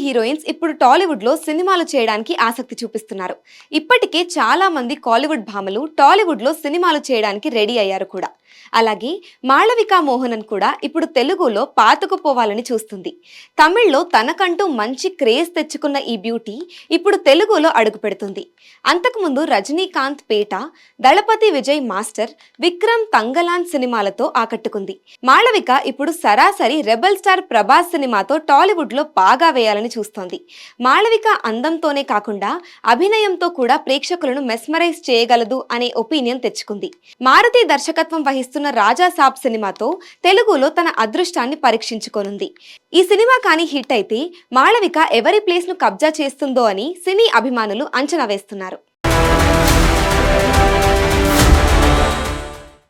Heroines ఇప్పుడు టాలీవుడ్ లో సినిమాలు చేయడానికి ఆసక్తి చూపిస్తున్నారు. ఇప్పటికే చాలా మంది కాలీవుడ్ భామలు టాలీవుడ్ లో సినిమాలు చేయడానికి రెడీ అయ్యారు కూడా. అలాగే మాళవిక మోహనన్ కూడా ఇప్పుడు తెలుగులో పాతుకుపోవాలని చూస్తుంది. తమిళ్లో తనకంటూ మంచి క్రేజ్ తెచ్చుకున్న ఈ బ్యూటీ ఇప్పుడు తెలుగులో అడుగు పెడుతుంది. అంతకుముందు రజనీకాంత్ పేట, దళపతి విజయ్ మాస్టర్, విక్రమ్ తంగలాన్ సినిమాలతో ఆకట్టుకుంది. మాళవిక ఇప్పుడు సరాసరి రెబల్ స్టార్ ప్రభాస్ సినిమాతో టాలీవుడ్ లో బాగా వేయాలని చూస్తోంది. మాళవిక అందంతోనే కాకుండా అభినయంతో కూడా ప్రేక్షకులను మెస్మరైజ్ చేయగలదు అనే ఒపీనియన్ తెచ్చుకుంది. మారుతి దర్శకత్వం వహిస్తున్న రాజా సాబ్ సినిమాతో తెలుగులో తన అదృష్టాన్ని పరీక్షించుకోనుంది. ఈ సినిమా కానీ హిట్ అయితే మాళవిక ఎవరి ప్లేస్ ను కబ్జా చేస్తుందో అని సినీ అభిమానులు అంచనా వేస్తున్నారు.